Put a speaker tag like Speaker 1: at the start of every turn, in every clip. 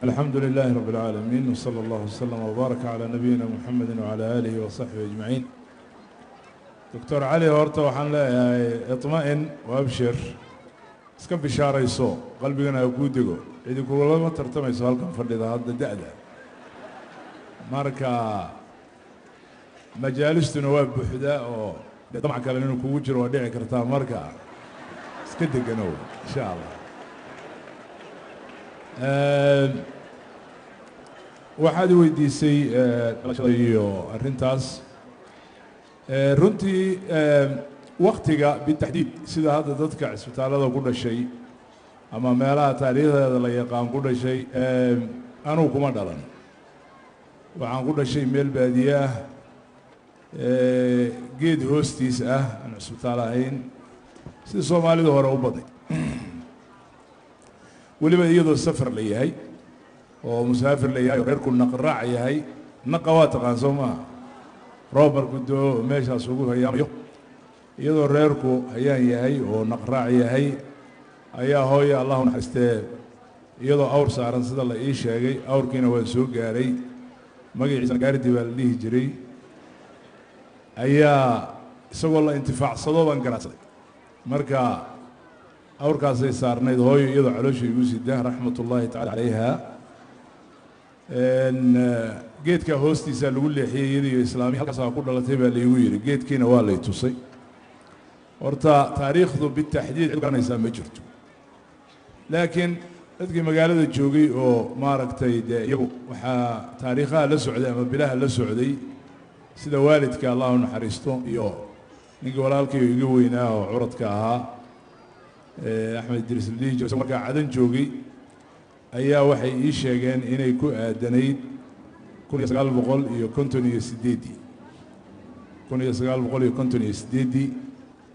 Speaker 1: الحمد لله رب العالمين وصلى الله وسلم وبارك على نبينا محمد وعلى آله وصحبه أجمعين. دكتور علي هورتا وحن لا اطمئن وابشر اسكن بشارة يسوع قلبنا يقودكو إذا كل ما ترتمي يسوع كم فرد هذا الدعاء ماركا مجالس نواب بحداء طبعا كلنا كوجر وديع كرتا ماركا اسكت جنوب إن شاء الله. waxaad weydiisay iyo arintaas runtii waqtiga bitaxdiid sida hadda dadka isbitaalada ku dhashay ama meelaha taariikhdeeda la yaqaan ku dhashay anuu kuma dhalan waxaan ku dhashay meel baadiye ah geed hoostiis ah aan isbitaal ahayn sida Soomaalida hore u baday weliba iyadoo safar la yahay oo musaafir la yahay reerku naqraac yahay naqawaat qaan Soomaa roobar gudo meeshaas ugu hayaamayo iyadoo reerku hayaan yahay oo naqraac yahay ayaa hooyo Allahu naxariistee iyadoo awr saaran sida la ii sheegay awrkiina waa soo gaaray magaciisa gaaridi baa la dhihi jiray ayaa isagoo la intifaacsado baan garaacay marka awrkaasay saarnayd hooyo iyadoo caloosha igu sidaa raxmatullaahi tacaala calayha geedka hoostiisa lagu leexiyay iyadoo islaami halkaas ku dhalatay baa la igu yiri geedkiina waa la tusay horta taariikhdu bitaxdiid garanaysa ma jirto laakiin dadkii magaalada joogay oo maaragtay iyagu waxa taariikhaha la socday ama bilaha la socday sida waalidka Allahu naxariisto iyo ninkii walaalkay iga weynaa oo curadka ahaa أحمد إدريس الليجي وسمرك عدن جوجي أيها وحي إيشاجن إنه يكون دنيد كون يسقال بقول يكونتني يسديدي كون يسقال بقول يكونتني يسديدي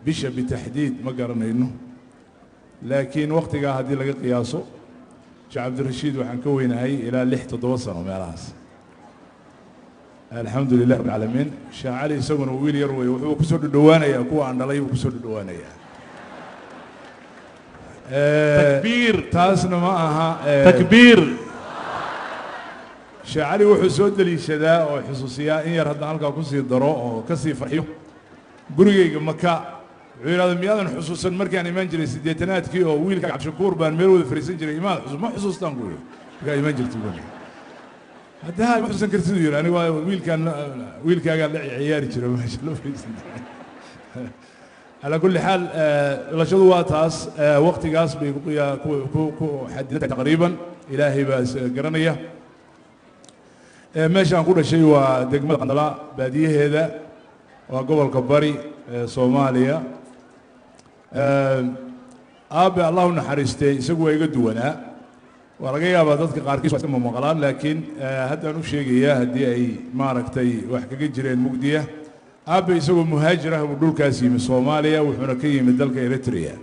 Speaker 1: بيش بتحديد ما قرنا إنه لكن وقت جاء هذه لقى قياسه شعب عبد الرشيد وحنكوين هاي إلى لحت توصلوا مع راس الحمد لله رب العالمين شاعلي سجن وويل يروي وكسر الدوانة يا كوا عند الله وكسر الدوانة يا
Speaker 2: تكبير
Speaker 1: تاسنا معها
Speaker 2: تكبير
Speaker 1: شاعري وحسود لي شداء وحسوسية إن يرهد عنك كسي الضراء وكسي فرحيو قرية مكة هذا ميادن حسوسا مركان إيمان جري سديتنات كيو ويلك عبد الشكور بان ميرو فريسين جري إيمان حسوس ما حسوس تنقول قال إيمان جري تقول هذا حسوسا كرتيو يعني ويل كان قال عياري جري ما شاء الله فريسين على كل حال لشدوا تاس وقت قاس بيقيا كو حددت تقريبا إلهي بس قرنية ماشي نقول شيء ودقمة قندلاء بادية هذا وقبل كباري صوماليا أبي الله نحرسته يسوي يقدونا ورجع بعدك قاركيس واسمه مقالان لكن هذا نشيء إياه هدي أي معركتي وحكي جرين مقدية أبي يسوي مهاجرة ودول كاسي من صوماليا وحنكي من دلك إريتريا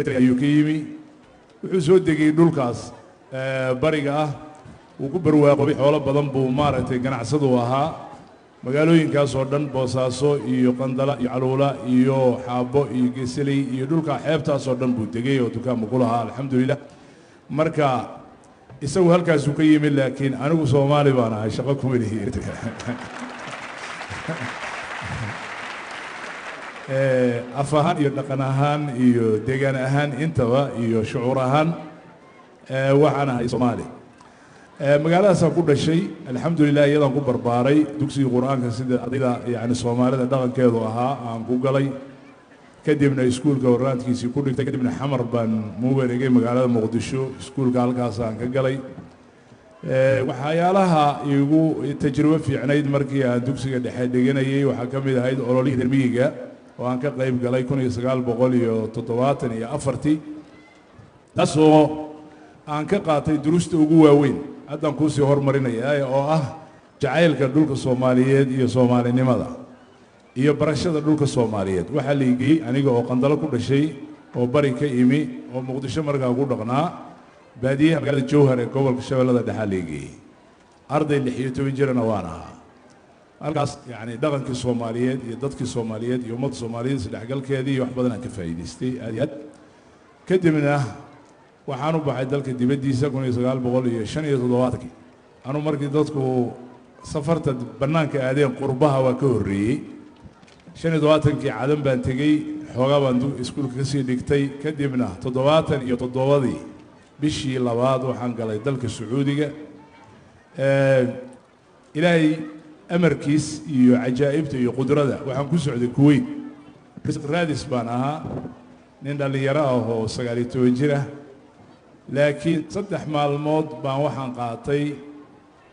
Speaker 1: يوكيمي وحسود دقي دول كاس بريقة وكبر واقبي حول بدن بومارة جناح صدوها مقالوا ينكاس وردن بوساسو يو قندلا يعلولا يو حابو يجسلي يدول كحيبتا صوردن بودقي وتكام مقولها الحمد لله مركا يسوي هالكاس يوكيمي لكن أنا صومالي بانا شقكم اللي هي أفهان يدقناهان يدقناهان إنتوا يشعورهان وحنا صومالي مقالة سأقول الشيء الحمد لله يلا نقول باري دكسي القرآن كسيد أضيلا يعني صومالي دقن كذوها عن جوجلي كدمنا سكول كورات كيسي كل كدمنا حمر بان مو بيرجع مقالة مقدشو سكول قال كاسان كجلي وحيالها يجو التجربة في عنايد مركية دكسي قد حدقنا يي وحكم إذا هيد أولي درميجا وأن كقريب قال يكون يسقال بقولي تطواتني أفرتي تسو أن كقاطي دروست وجوا وين هذا كوسي هرمرنا يا أو جعيل كدولك الصوماليات يصومالي نمدا يبرشة دولك الصوماليات وحلي يجي أنا جو قندلا كل شيء وبريك إيمي ومقدشة مركا أقول لقنا بادية قال الجوهر قبل الشباب هذا دحاليجي أرض اللي حيته ويجرنا وانا أرقص يعني دغن كالصوماليات يضد كالصوماليات يومات الصوماليات اللي حقل كذي وحبضنا كفايدستي أديت كدمنا waxaan u baxay dalka dibaddiisa 1975 anu markii dadku safarta bannaanka aadeen qurbaha waa ka horreeyey 75kii cadan baan tegey xoogaa baan iskuulka ka sii dhigtay kadibna 77 bishii labaad waxaan galay dalka Sacuudiga ilaahay amarkiis iyo cajaa'ibta iyo qudrada waxaan ku socday Kuwait raadis baan ahaa nin dhalinyaro ah oo 19 jir ah laakiin 3 maalmood baan waxaan qaatay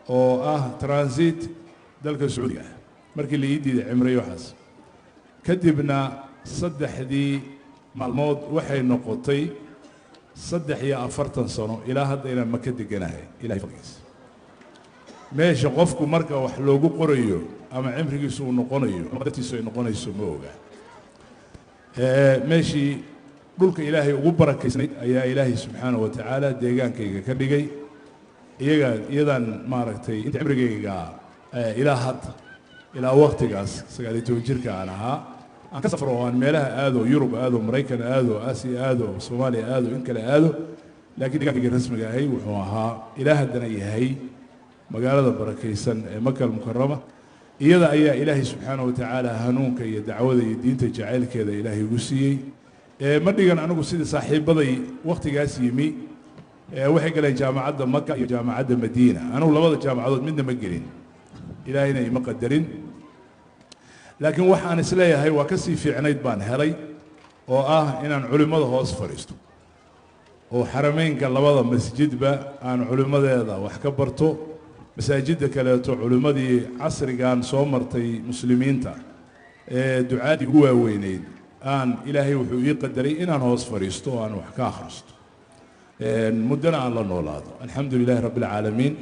Speaker 1: oo ah transit dalka Sacuudiga markii la ii diiday cimriyo waxaas kadibna 3 maalmood waxay noqotay 43 sano ilaa hadda inaan Maka deganahay ilaahay fadligiisa meesha qofku marka wax loogu qorayo ama cimrigiisu uu noqonayo ama dadkiisu ay noqonayso ma oga meeshii dhulka ilaahay ugu barakaysnay ayaa ilaahay subxaanahu wa tacaala deegaankayga ka dhigay iyadan maaragtay inta cimrigayga ilaa hadda ilaa waqtigaas 19 jirka aan ahaa aan ka safro oo aan meelaha aado Yurub aado Mareykan aado Aasiya aado Soomaaliya aado in kale aado laakiin deegaankayga rasmiga ahay wuxuu ahaa ilaa haddana yahay magaalada barakaysan ee Makka al-Mukarrama iyada ayaa ilaahay subxaanahu wa tacaala hanuunka iyo dacwada iyo diinta jacaylkeeda ilaahay ugu siiyey ma dhigan anigu sidii saaxiibaday waqtigaas yimi waxay galeen jaamacadda Makka iyo jaamacadda Madiina anigu labada jaamacadood midna ma gelin ilaahayna ima qadarin laakiin waxaan isleeyahay waa ka sii fiicnayd baan helay oo ah inaan culimada hoos fariisto oo xarameynka labada masjidba aan culimadeeda wax ka barto masaajidda kaleeto culimadii casrigan soo martay muslimiinta ee ducaadii ugu waaweyneyd aan ilaahay wuxuu ii qadaray inaan hoos fariisto oo aan wax ka akhristo muddana aan la noolaado alxamdulilaahi rabbil caalamiin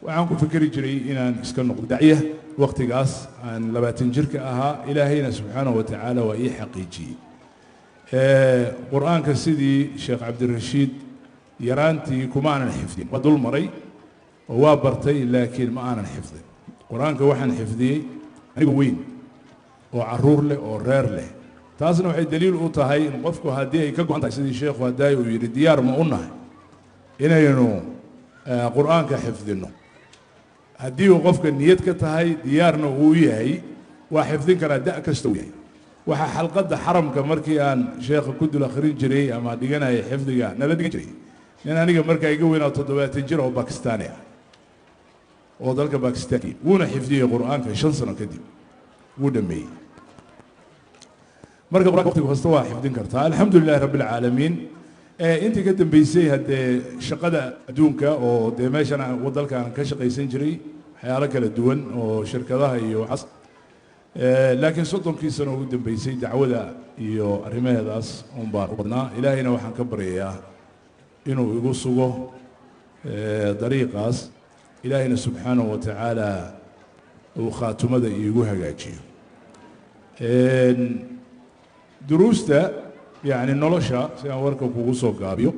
Speaker 1: waxaan ku fikri jiray inaan iska noqdo dacya waqtigaas aan 20 jirka ahaa ilaahayna subxaanahu wa tacaala waa ii xaqiijiyey qur-aanka sidii sheekh cabdirashiid yaraantii kuma aanan xifdin waa dul maray oo waa bartay laakiin ma aanan xifdin qur-aanka waxaan xifdiyey anigu weyn oo caruur leh oo reer leh taasna waxay daliil u tahay in qofku haddii ay ka go'an tahay sidii sheekhu haddaay uu yidhi diyaar ma u nahay inaynu qur-aanka xifdinno haddii uu qofka niyad ka tahay diyaarna uu yahay waa xifdin karaa da' kasta uu yahay waxaa xalqadda xaramka markii aan sheekha ku dul akhrin jiray ama dhiganayay xifdiga nala dhigan jiray nin aniga markaa iga weynaa 70 jir oo Bakistaani ah oo dalka Bakistaan wuuna xifdiyey qur-aanka 5 sano kadib wuu dhameeyey marka qur-aanka waqtiga kasta waa xifdin kartaa alxamdulilaahi rabbil caalamiin intii ka dambeysay haddee shaqada adduunka oo dee meeshan dalkan ka shaqaysan jiray waxyaalo kala duwan oo shirkadaha iyo waxaas laakiin 30 sano ugu dambeysay dacwada iyo arrimaheedaas uun baan u badnaa ilaahayna waxaan ka baryayaa inuu igu sugo dariiqaas ilaahayna subxaanahu wa tacaala uu khaatumada iigu hagaajiyo duruusta يعني نولشا سيان وركا كوغوسو غابيو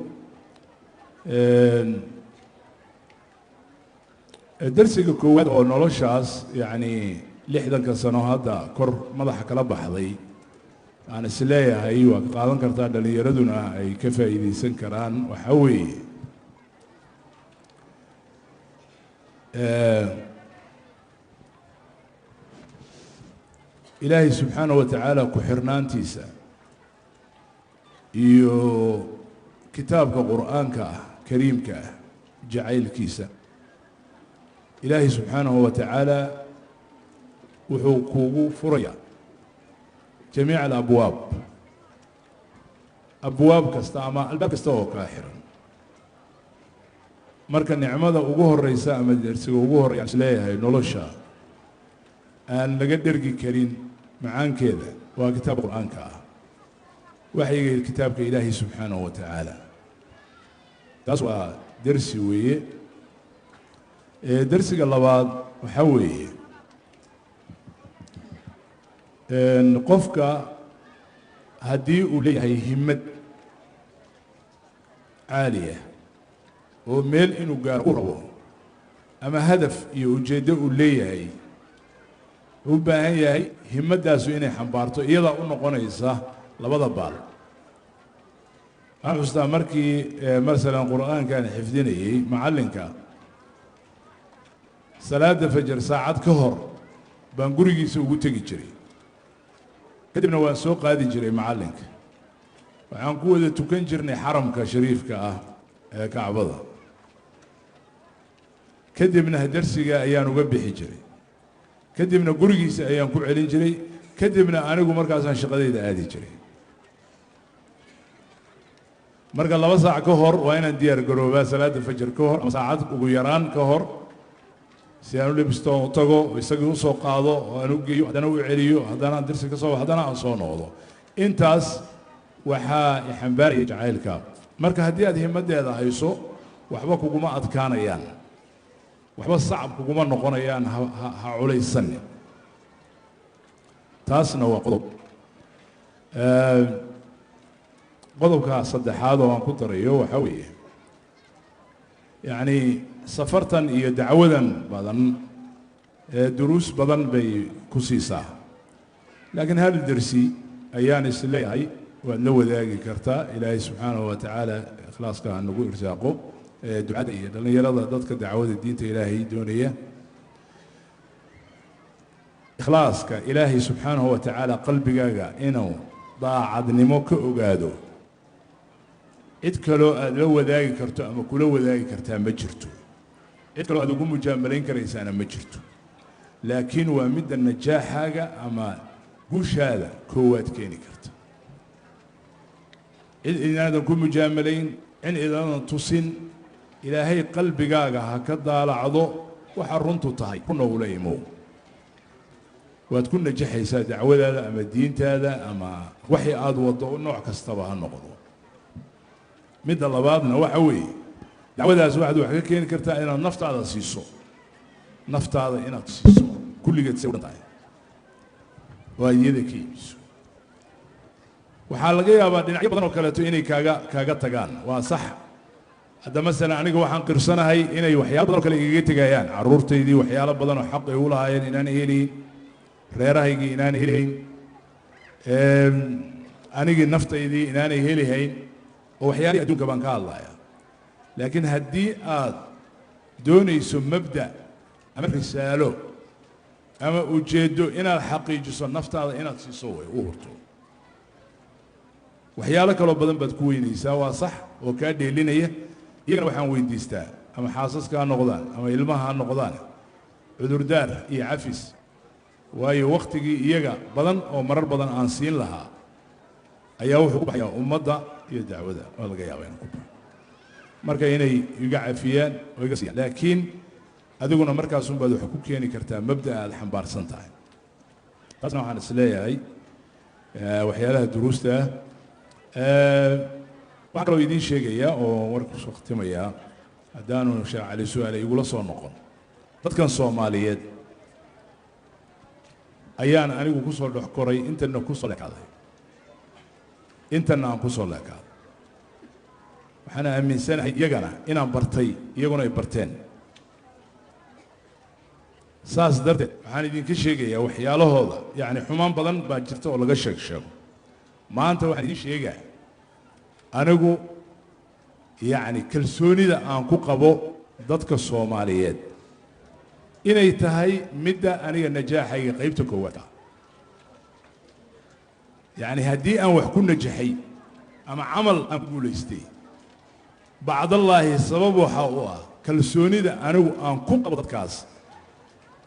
Speaker 1: درسيga koowaad oo noloshaas yani 60 sano hadda kor madaxa kala baxday aan isleeyahay waa qaadan kartaa dhalinyaraduna ay ka faa'iideysan karaan waxa weeye ilaahay subxaanahu wa tacaala ku xirnaantiisa iyo kitaabka qur'aanka ah kariimka ah jacaylkiisa ilaahay subxaanahu wa tacaala wuxuu kuugu furayaa jamiic alabwaab abwaab kasta ama albaab kasta oo kaa xiran marka nicmada ugu horeysa ama dersiga ugu horeeya aan isleeyahay nolosha aan laga dhergi karin macaankeeda waa kitaab qur'aanka ah waxyiga kitaabka ilaahay subxaanahu wa tacaala taas waa dersi weeye dersiga labaad waxaa weeye qofka haddii uu leeyahay himmad caaliya oo meel inuu gaaro u rabo ama hadaf iyo ujeeddo uu leeyahay u baahan yahay himmadaasu inay xambaarto iyadaa u noqonaysa labada baal أحسن مركي مثلا قرآن كان حفظيني معلنك صلاة فجر ساعات كهر بنقولي سوق تجري كتبنا وسوق هذه جري معلنك وعن قوة تكنجرني حرم كشريف كعبضة كتبنا درسي أيام وقبل حجري كتبنا قرقي أيام كل علين جري كتبنا أنا ومركز عن شقدي هذه جري مركز الله وسع كهر وين الديار قروبا صلاة الفجر كهر ساعات وغيران كهر سيانو لبستو تاغو ويسقو سو قادو وانو جيو هدانا وعليو هدانا درس كسو هدانا ان سو نوقدو انتاس waxaa xambaaraya jacaylka marka hadii aad himadeeda hayso waxba kuguma adkaanayaan waxba sacab kuguma noqonayaan ha culaysan taasna waa qodobka saddexaad oo aan ku darayo waxa weeye yani safartan iyo dacwadan badan duruus badan bay ku siisaa laakiin hal darsi ayaan isleeyahay waad la wadaagi kartaa ilaahay subxaanahu wa tacaala ikhlaaska ha nagu irsaaqo ducada iyo dhallinyarada dadka dacwada diinta ilaahay doonaya ikhlaaska ilaahay subxaanahu wa tacaala qalbigaaga inuu daacadnimo ka ogaado cid kaloo aad la wadaagi karto ama kula wadaagi kartaa ma jirto cid kaloo aad ugu mujaamalayn karaysaana ma jirto laakiin waa midda najaaxaaga ama guushaada koowaad keeni karta cid inaadan ku mujaamalayn in idaadan tusin ilaahay qalbigaaga ha ka daalacdo waxa runtu tahay kuna ula imow waad ku najaxaysaa dacwadaada ama diintaada ama wixii aad wado nooc kastaba ha noqdo midda labaadna waxa weeye dacwadaas waxaad wax ka keeni kartaa inaad naftaada siiso kulligeed say tahay waa iyada ka iibiso waxaa laga yaabaa dhinacyo badan oo kaleeto inay kaaga tagaan waa sax hadda masalan aniga waxaan qirsanahay inay waxyaalo badan oo kale igaga tegayaan carruurtaydii waxyaalo badan oo xaq ay u lahaayeen inaan helayn reerahaygii inaan helayn anigii naftaydii inaanay helihayn oo waxyaalihii adduunka baan ka hadlayaa laakiin haddii aad doonayso mabda ama risaalo ama ujeeddo inaad xaqiijiso naftaada inaad siiso way u hurto waxyaalo kaloo badan baad ku weynaysaa waa sax oo kaa dheelinaya iyagana waxaan weydiistaa ama xaasaska ha noqdaan ama ilmaha ha noqdaan cudurdaar iyo cafis waayo wakhtigii iyaga badan oo marar badan aan siin lahaa ayaa wuxuu ku baxayaa ummadda iyo dacwada waa laga yaabaa inuu ku baxo marka inay iga cafiyaan oo iga siiyaan laakiin adiguna markaasun baad wax ku keeni kartaa mabda aad xambaarsan tahay taasna waxaan isleeyahay waxyaalaha duruusta waxaan kaloo idiin sheegayaa oo warku soo khatimayaa haddaanu sheekh cali su-aale igula soo noqon dadkan soomaaliyeed ayaan anigu ku soo dhex koray intana ku soo leekaaday intana aan ku soo leekaaday waxaan aaminsanahay iyagana inaan bartay iyaguna ay barteen saas darteed waxaan idinka sheegayaa waxyaalahooda yacni xumaan badan baa jirta oo laga sheego maanta waxaan idiin sheegaa anigu yacni kalsoonida aan ku qabo dadka soomaaliyeed inay tahay midda aniga najaaxayga qaybta koowaad ah yacni haddii aan wax ku najaxay ama camal aan ku guulaystay bacdallaahi sabab waxa u ah kalsoonida anigu aan ku qabo dadkaas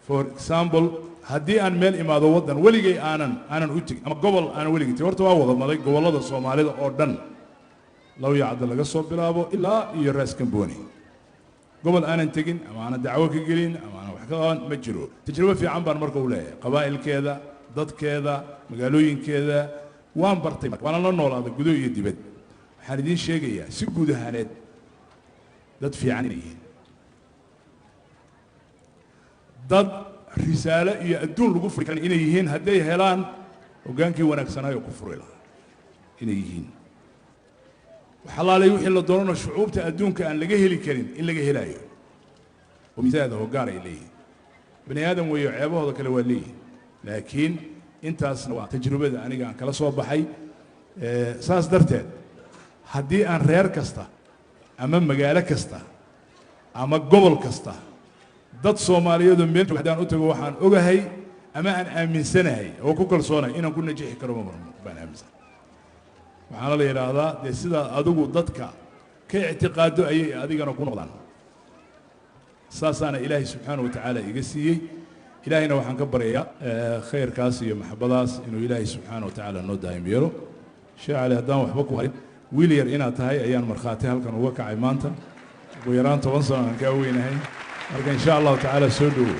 Speaker 1: for example haddii aan meel imaado waddan weligay aanan u tegin ama gobol aanan weligay tegin horta waa wada maday gobollada soomaalida oo dhan law yacda laga soo bilaabo ilaa iyo raas kambooni gobol aanan tegin ama aanan dacwo ka gelin ama aanan wax ka qaban ma jiro tajribo fiican baan marka u leeyahay qabaa'ilkeeda dadkeeda magaalooyinkeeda waan bartay waana la noolaaday gudo iyo dibad waxaan idiin sheegayaa si guud ahaaneed dad fiican inay yihiin dad risaalo iyo adduun lagu furi karan inay yihiin hadday helaan hoggaankii wanaagsanaayo ku furi lahaa inay yihiin waxalaalay wixii la doonana shucuubta adduunka aan laga heli karin in laga helaayo oo miisaada hoggaan ay leeyihiin bani aadam weeyo ceebahooda kale waa leeyihin laakiin intaasna waa tajribada aniga aan kala soo baxay saas darteed haddii aan reer kasta ama magaalo kasta ama gobol kasta dad Soomaaliyeed oo meel joogdaan u tago waxaan ogahay ama aan aaminsanahay oo ku kalsoonay inaan ku najixi karo marmo baan aaminsan waxaana la yiraahdaa de sida adigu dadka ka i'tiqaado ayay adigana ku noqdaan saasana Ilaahay subhanahu wa ta'ala iga siiyay ilaahayna waxaan ka baryaa khayrkaas iyo maxabadaas inuu Ilaahay subhanahu wa ta'ala noo daa'im yeelo shaacali haddaan waxba ku harin wiil yar inaad tahay ayaan markhaati halkan uga kacay maanta ugu yaraan 10 sano aan ka weynahay marka insha Allah ta'ala soo dhawo